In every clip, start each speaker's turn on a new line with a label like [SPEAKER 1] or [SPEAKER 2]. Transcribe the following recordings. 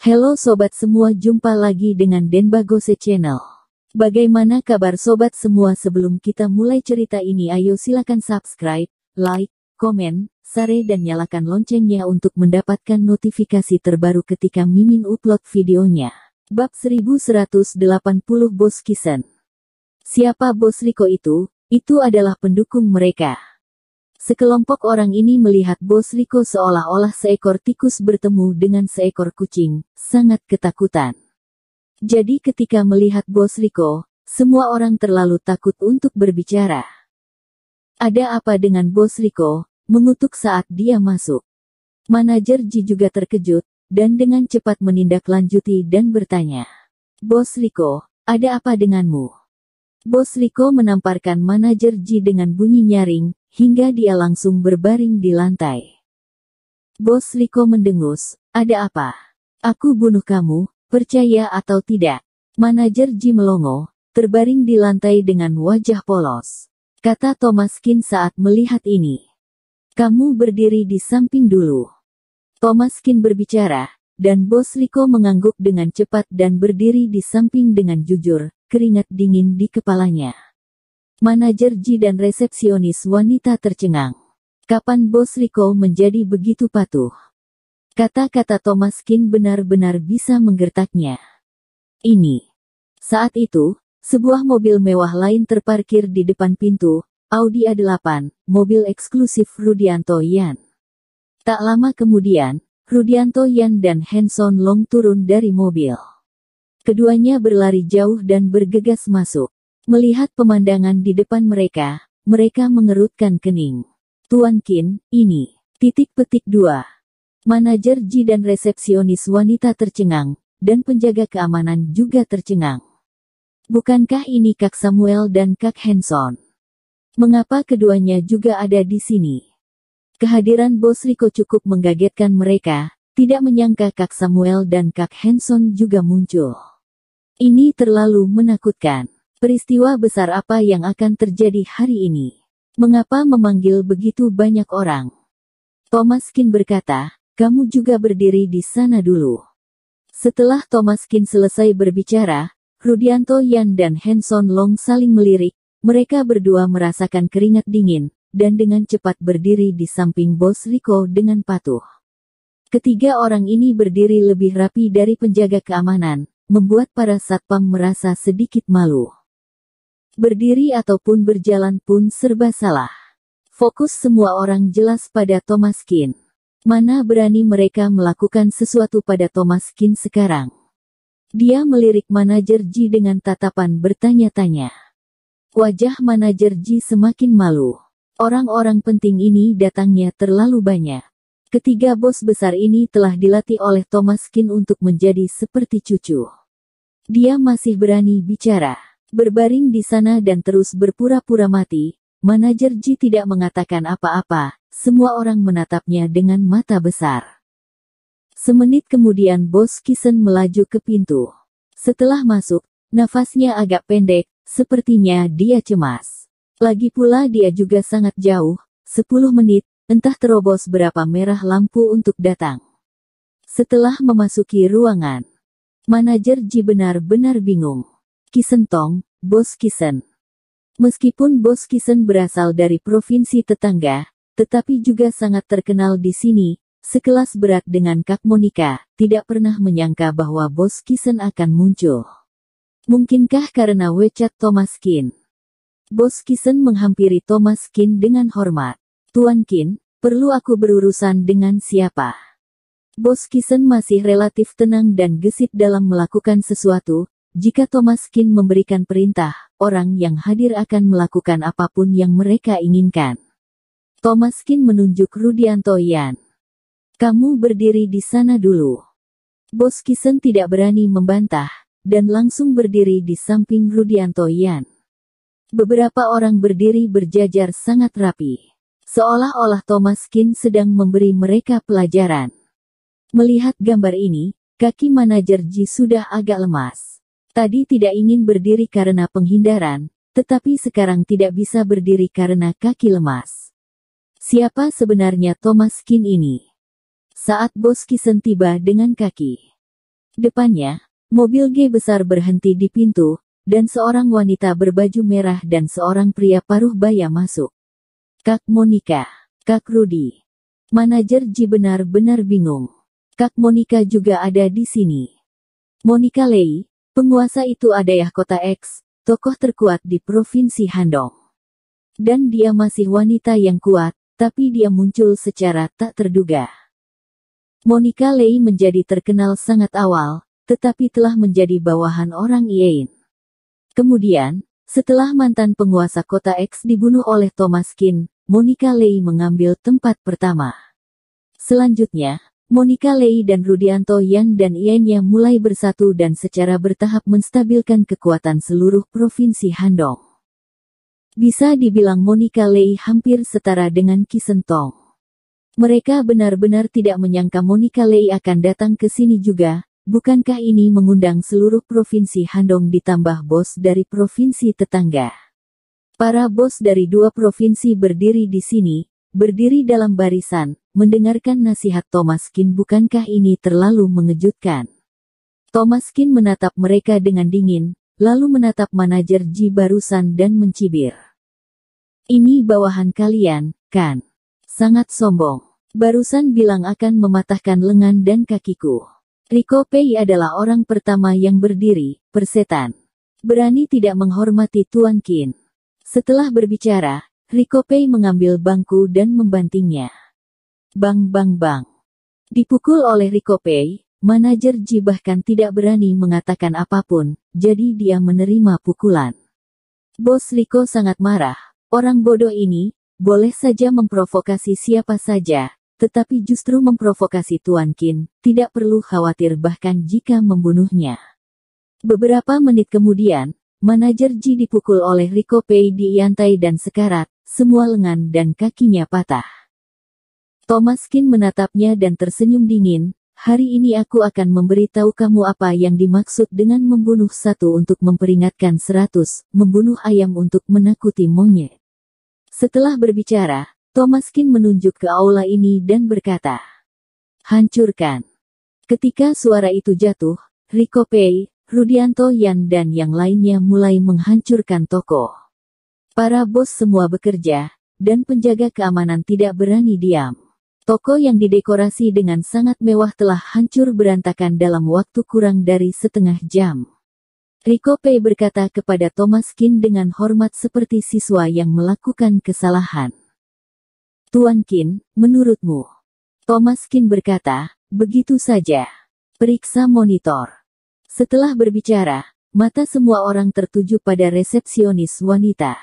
[SPEAKER 1] Halo sobat semua, jumpa lagi dengan Denbagose Channel. Bagaimana kabar sobat semua? Sebelum kita mulai cerita ini, ayo silakan subscribe, like, komen, share dan nyalakan loncengnya untuk mendapatkan notifikasi terbaru ketika Mimin upload videonya. Bab 1180 Bos Kisen. Siapa Bos Riko itu? Itu adalah pendukung mereka. Sekelompok orang ini melihat Bos Riko seolah-olah seekor tikus bertemu dengan seekor kucing, sangat ketakutan. Jadi ketika melihat Bos Riko, semua orang terlalu takut untuk berbicara. Ada apa dengan Bos Riko? Mengutuk saat dia masuk. Manajer Ji juga terkejut, dan dengan cepat menindaklanjuti dan bertanya. Bos Riko, ada apa denganmu? Bos Riko menamparkan manajer Ji dengan bunyi nyaring, hingga dia langsung berbaring di lantai. Bos Riko mendengus, ada apa? Aku bunuh kamu, percaya atau tidak? Manajer Ji melongo, terbaring di lantai dengan wajah polos. Kata Thomaskin saat melihat ini. Kamu berdiri di samping dulu. Thomaskin berbicara, dan Bos Riko mengangguk dengan cepat dan berdiri di samping dengan jujur, keringat dingin di kepalanya. Manajer Ji dan resepsionis wanita tercengang. Kapan Bos Riko menjadi begitu patuh? Kata-kata Thomaskin benar-benar bisa menggertaknya. Ini. Saat itu, sebuah mobil mewah lain terparkir di depan pintu, Audi A8, mobil eksklusif Rudianto Yan. Tak lama kemudian, Rudianto Yan dan Hanson Long turun dari mobil. Keduanya berlari jauh dan bergegas masuk. Melihat pemandangan di depan mereka, mereka mengerutkan kening. Tuan Qin, ini. !2. Manajer Ji dan resepsionis wanita tercengang, dan penjaga keamanan juga tercengang. Bukankah ini Kak Samuel dan Kak Hanson? Mengapa keduanya juga ada di sini? Kehadiran Bos Riko cukup mengagetkan mereka, tidak menyangka Kak Samuel dan Kak Hanson juga muncul. Ini terlalu menakutkan. Peristiwa besar apa yang akan terjadi hari ini? Mengapa memanggil begitu banyak orang? Thomaskin berkata, kamu juga berdiri di sana dulu. Setelah Thomaskin selesai berbicara, Rudianto Yan dan Hanson Long saling melirik, mereka berdua merasakan keringat dingin, dan dengan cepat berdiri di samping Bos Riko dengan patuh. Ketiga orang ini berdiri lebih rapi dari penjaga keamanan, membuat para satpam merasa sedikit malu. Berdiri ataupun berjalan pun serba salah. Fokus semua orang jelas pada Thomaskin. Mana berani mereka melakukan sesuatu pada Thomaskin sekarang? Dia melirik manajer Ji dengan tatapan bertanya-tanya. Wajah manajer Ji semakin malu. Orang-orang penting ini datangnya terlalu banyak. Ketiga bos besar ini telah dilatih oleh Thomaskin untuk menjadi seperti cucu. Dia masih berani bicara. Berbaring di sana dan terus berpura-pura mati, manajer Ji tidak mengatakan apa-apa, semua orang menatapnya dengan mata besar. Semenit kemudian Bos Kisen melaju ke pintu. Setelah masuk, nafasnya agak pendek, sepertinya dia cemas. Lagi pula dia juga sangat jauh, 10 menit, entah terobos berapa merah lampu untuk datang. Setelah memasuki ruangan, manajer Ji benar-benar bingung. Kisen Tong, Bos Kisen. Meskipun Bos Kisen berasal dari provinsi tetangga, tetapi juga sangat terkenal di sini, sekelas berat dengan Kak Monica, tidak pernah menyangka bahwa Bos Kisen akan muncul. Mungkinkah karena WeChat Thomaskin? Bos Kisen menghampiri Thomaskin dengan hormat. Tuan Qin, perlu aku berurusan dengan siapa? Bos Kisen masih relatif tenang dan gesit dalam melakukan sesuatu. Jika Thomaskin memberikan perintah, orang yang hadir akan melakukan apapun yang mereka inginkan. Thomaskin menunjuk Rudianto Yan. Kamu berdiri di sana dulu. Bos Kisen tidak berani membantah, dan langsung berdiri di samping Rudianto Yan. Beberapa orang berdiri berjajar sangat rapi. Seolah-olah Thomaskin sedang memberi mereka pelajaran. Melihat gambar ini, kaki manajer Ji sudah agak lemas. Tadi tidak ingin berdiri karena penghindaran, tetapi sekarang tidak bisa berdiri karena kaki lemas. Siapa sebenarnya Thomaskin ini? Saat Bos Kisen tiba dengan kaki Depannya, mobil G besar berhenti di pintu, dan seorang wanita berbaju merah dan seorang pria paruh baya masuk. Kak Monica, Kak Rudy. Manajer Ji benar-benar bingung. Kak Monica juga ada di sini. Monica Lei, penguasa itu adalah kota X, tokoh terkuat di Provinsi Handong. Dan dia masih wanita yang kuat, tapi dia muncul secara tak terduga. Monica Lei menjadi terkenal sangat awal, tetapi telah menjadi bawahan orang Yin. Kemudian, setelah mantan penguasa kota X dibunuh oleh Thomas Qin, Monica Lei mengambil tempat pertama. Selanjutnya, Monica Lei dan Rudianto Yan dan Yen-nya mulai bersatu dan secara bertahap menstabilkan kekuatan seluruh provinsi Handong. Bisa dibilang Monica Lei hampir setara dengan Qi Shentong. Mereka benar-benar tidak menyangka Monica Lei akan datang ke sini juga. Bukankah ini mengundang seluruh provinsi Handong ditambah bos dari provinsi tetangga? Para bos dari dua provinsi berdiri di sini, berdiri dalam barisan, mendengarkan nasihat Thomas Qin. Bukankah ini terlalu mengejutkan? Thomas Qin menatap mereka dengan dingin, lalu menatap manajer Ji barusan dan mencibir. Ini bawahan kalian, kan? Sangat sombong. Barusan bilang akan mematahkan lengan dan kakiku. Rico Pei adalah orang pertama yang berdiri, persetan. Berani tidak menghormati Tuan Qin. Setelah berbicara, Rico Pei mengambil bangku dan membantingnya. Bang bang bang. Dipukul oleh Rico Pei, manajer Ji bahkan tidak berani mengatakan apapun, jadi dia menerima pukulan. Bos Rico sangat marah. Orang bodoh ini, boleh saja memprovokasi siapa saja, tetapi justru memprovokasi Tuan Qin, tidak perlu khawatir bahkan jika membunuhnya. Beberapa menit kemudian, manajer Ji dipukul oleh Rico Pei di lantai dan sekarat, semua lengan dan kakinya patah. Thomas Qin menatapnya dan tersenyum dingin, hari ini aku akan memberitahu kamu apa yang dimaksud dengan membunuh satu untuk memperingatkan 100, membunuh ayam untuk menakuti monyet. Setelah berbicara, Thomas Qin menunjuk ke aula ini dan berkata, hancurkan. Ketika suara itu jatuh, Rico Pei, Rudianto Yan dan yang lainnya mulai menghancurkan toko. Para bos semua bekerja, dan penjaga keamanan tidak berani diam. Toko yang didekorasi dengan sangat mewah telah hancur berantakan dalam waktu kurang dari setengah jam. Rico Pei berkata kepada Thomas Qin dengan hormat seperti siswa yang melakukan kesalahan. Tuan Qin, menurutmu? Thomas Qin berkata, begitu saja. Periksa monitor. Setelah berbicara, mata semua orang tertuju pada resepsionis wanita.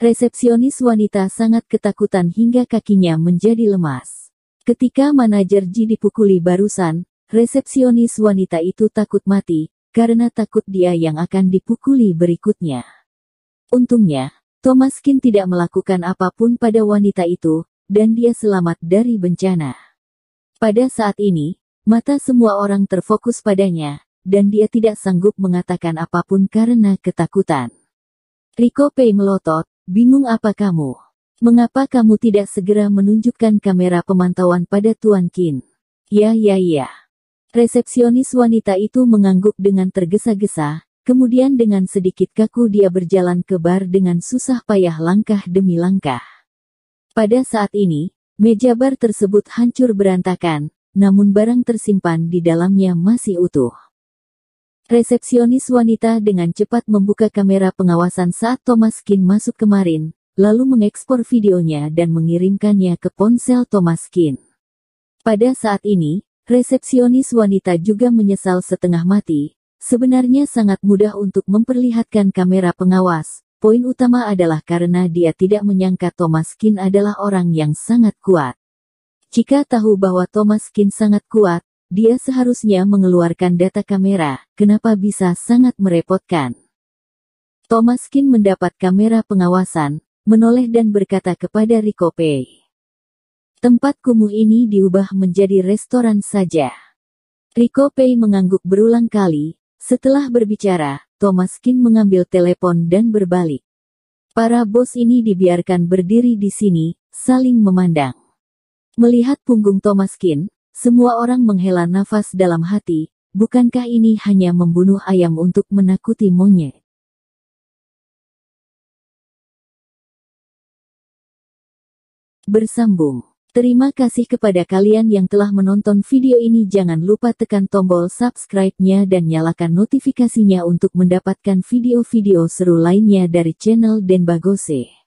[SPEAKER 1] Resepsionis wanita sangat ketakutan hingga kakinya menjadi lemas. Ketika manajer Ji dipukuli barusan, resepsionis wanita itu takut mati, karena takut dia yang akan dipukuli berikutnya. Untungnya, Thomas Qin tidak melakukan apapun pada wanita itu, dan dia selamat dari bencana. Pada saat ini, mata semua orang terfokus padanya, dan dia tidak sanggup mengatakan apapun karena ketakutan. Rico Pei melotot, bingung apa kamu? Mengapa kamu tidak segera menunjukkan kamera pemantauan pada Tuan Qin? Ya. Resepsionis wanita itu mengangguk dengan tergesa-gesa, kemudian dengan sedikit kaku dia berjalan ke bar dengan susah payah langkah demi langkah. Pada saat ini, meja bar tersebut hancur berantakan, namun barang tersimpan di dalamnya masih utuh. Resepsionis wanita dengan cepat membuka kamera pengawasan saat Thomas Qin masuk kemarin, lalu mengekspor videonya dan mengirimkannya ke ponsel Thomas Qin. Pada saat ini, resepsionis wanita juga menyesal setengah mati. Sebenarnya sangat mudah untuk memperlihatkan kamera pengawas. Poin utama adalah karena dia tidak menyangka Thomas Qin adalah orang yang sangat kuat. Jika tahu bahwa Thomas Qin sangat kuat, dia seharusnya mengeluarkan data kamera. Kenapa bisa sangat merepotkan? Thomas Qin mendapat kamera pengawasan, menoleh dan berkata kepada Rico Pei. Tempat kumuh ini diubah menjadi restoran saja. Rico Pei mengangguk berulang kali. Setelah berbicara, Thomas Qin mengambil telepon dan berbalik. Para bos ini dibiarkan berdiri di sini, saling memandang. Melihat punggung Thomas Qin, semua orang menghela nafas dalam hati, Bukankah ini hanya membunuh ayam untuk menakuti monyet? Bersambung. Terima kasih kepada kalian yang telah menonton video ini. Jangan lupa tekan tombol subscribe-nya dan nyalakan notifikasinya untuk mendapatkan video-video seru lainnya dari channel Denbagose.